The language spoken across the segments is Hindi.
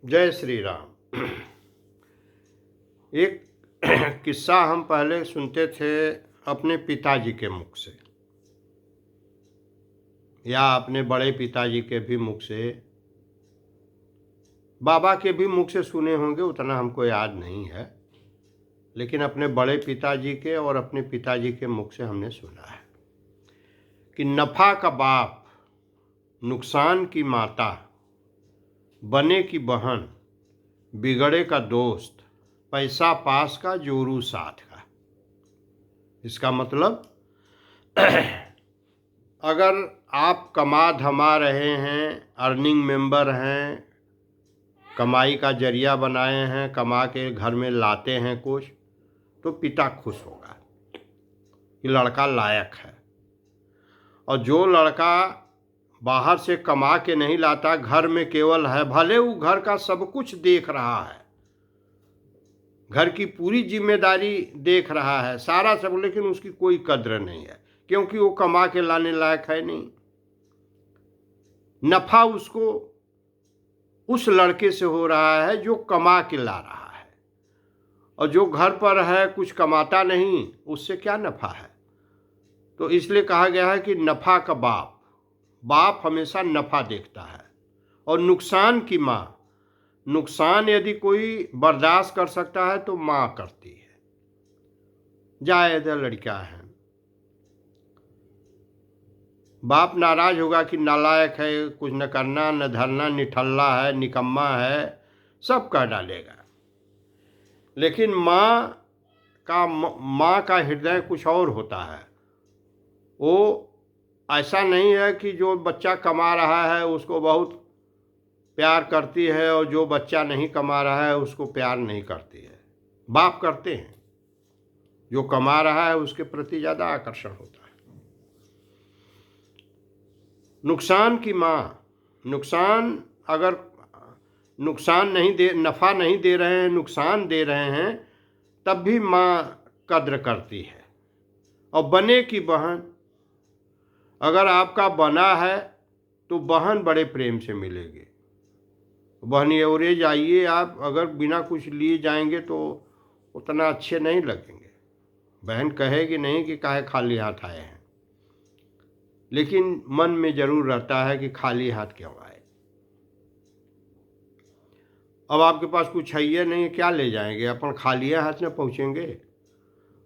जय श्री राम। एक किस्सा हम पहले सुनते थे अपने पिताजी के मुख से या अपने बड़े पिताजी के भी मुख से, बाबा के भी मुख से सुने होंगे, उतना हमको याद नहीं है, लेकिन अपने बड़े पिताजी के और अपने पिताजी के मुख से हमने सुना है कि नफ़ा का बाप, नुकसान की माता, बने की बहन, बिगड़े का दोस्त, पैसा पास का जोरू साथ का। इसका मतलब अगर आप कमा धमा रहे हैं, अर्निंग मेंबर हैं, कमाई का जरिया बनाए हैं, कमा के घर में लाते हैं कुछ, तो पिता खुश होगा कि लड़का लायक है। और जो लड़का बाहर से कमा के नहीं लाता, घर में केवल है, भले वो घर का सब कुछ देख रहा है, घर की पूरी जिम्मेदारी देख रहा है, सारा सब, लेकिन उसकी कोई कद्र नहीं है, क्योंकि वो कमा के लाने लायक है नहीं। नफा उसको उस लड़के से हो रहा है जो कमा के ला रहा है, और जो घर पर है कुछ कमाता नहीं, उससे क्या नफा है। तो इसलिए कहा गया है कि नफा का बाप, बाप हमेशा नफा देखता है, और नुकसान की माँ, नुकसान यदि कोई बर्दाश्त कर सकता है तो माँ करती है। जायद लड़का है, बाप नाराज होगा कि नालायक है, कुछ न करना न धरना, निठल्ला है, निकम्मा है, सब कह डालेगा। लेकिन माँ का हृदय कुछ और होता है। वो ऐसा नहीं है कि जो बच्चा कमा रहा है उसको बहुत प्यार करती है और जो बच्चा नहीं कमा रहा है उसको प्यार नहीं करती है। बाप करते हैं, जो कमा रहा है उसके प्रति ज़्यादा आकर्षण होता है। नुकसान की माँ, नुकसान अगर नुकसान नहीं दे, नफ़ा नहीं दे रहे हैं, नुकसान दे रहे हैं, तब भी माँ कद्र करती है। और बने की बहन, अगर आपका बना है तो बहन बड़े प्रेम से मिलेगी। बहन एवरेज आइए, आप अगर बिना कुछ लिए जाएंगे तो उतना अच्छे नहीं लगेंगे। बहन कहेगी नहीं कि काहे खाली हाथ आए हैं, लेकिन मन में जरूर रहता है कि खाली हाथ क्यों आए। अब आपके पास कुछ है नहीं, क्या ले जाएंगे, अपन खाली हाथ में पहुँचेंगे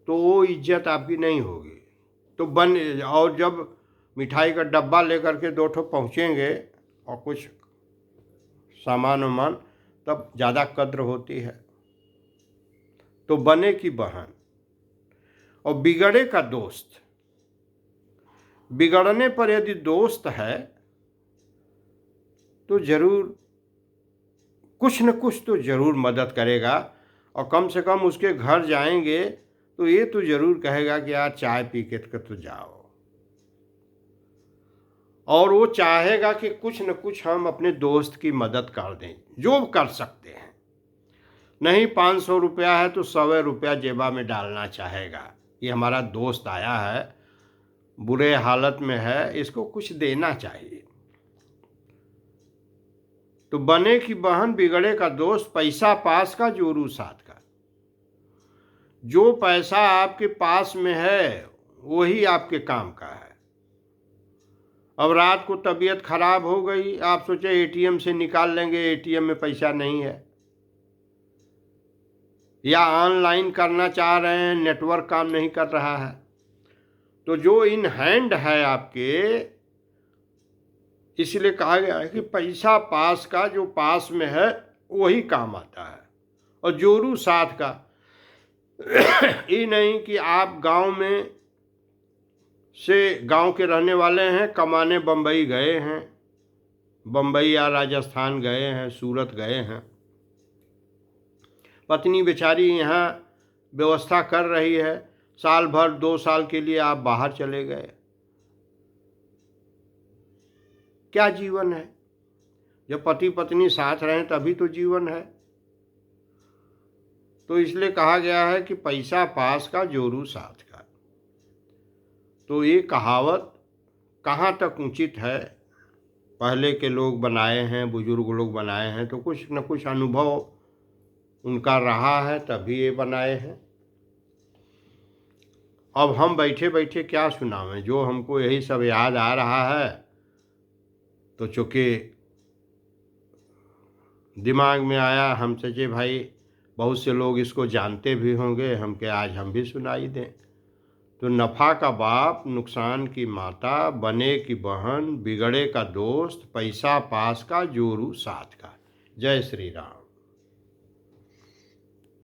तो वो इज्जत आपकी नहीं होगी। तो और जब मिठाई का डब्बा लेकर के दो ठो पहुँचेंगे और कुछ सामान वामान, तब ज़्यादा कद्र होती है। तो बने की बहन और बिगड़े का दोस्त, बिगड़ने पर यदि दोस्त है तो जरूर कुछ न कुछ तो जरूर मदद करेगा, और कम से कम उसके घर जाएंगे तो ये तो जरूर कहेगा कि यार चाय पी के तो जाओ। और वो चाहेगा कि कुछ न कुछ हम अपने दोस्त की मदद कर दें, जो कर सकते हैं। नहीं 500 रुपया है तो 100 रुपया जेबा में डालना चाहेगा, ये हमारा दोस्त आया है, बुरे हालत में है, इसको कुछ देना चाहिए। तो बने की बहन, बिगड़े का दोस्त, पैसा पास का जोरू साथ का। जो पैसा आपके पास में है वही आपके काम का है। अब रात को तबीयत खराब हो गई, आप सोचे एटीएम से निकाल लेंगे, एटीएम में पैसा नहीं है, या ऑनलाइन करना चाह रहे हैं, नेटवर्क काम नहीं कर रहा है, तो जो इन हैंड है आपके, इसलिए कहा गया है कि पैसा पास का, जो पास में है वही काम आता है। और जोरू साथ का, ये नहीं कि आप गांव में से, गांव के रहने वाले हैं, कमाने बम्बई गए हैं, बम्बई या राजस्थान गए हैं, सूरत गए हैं, पत्नी बेचारी यहाँ व्यवस्था कर रही है, साल भर 2 साल के लिए आप बाहर चले गए, क्या जीवन है। जब पति पत्नी साथ रहें तभी तो जीवन है। तो इसलिए कहा गया है कि पैसा पास का जोरू साथ का। तो ये कहावत कहाँ तक उचित है पहले के लोग बनाए हैं, बुजुर्ग लोग बनाए हैं, तो कुछ न कुछ अनुभव उनका रहा है तभी ये बनाए हैं। अब हम बैठे बैठे क्या सुनावें, जो हमको यही सब याद आ रहा है, तो चूँकि दिमाग में आया, हम सोचे भाई बहुत से लोग इसको जानते भी होंगे, हम के आज हम भी सुनाई दें। तो नफ़ा का बाप, नुकसान की माता, बने की बहन, बिगड़े का दोस्त, पैसा पास का, जोरू साथ का। जय श्री राम।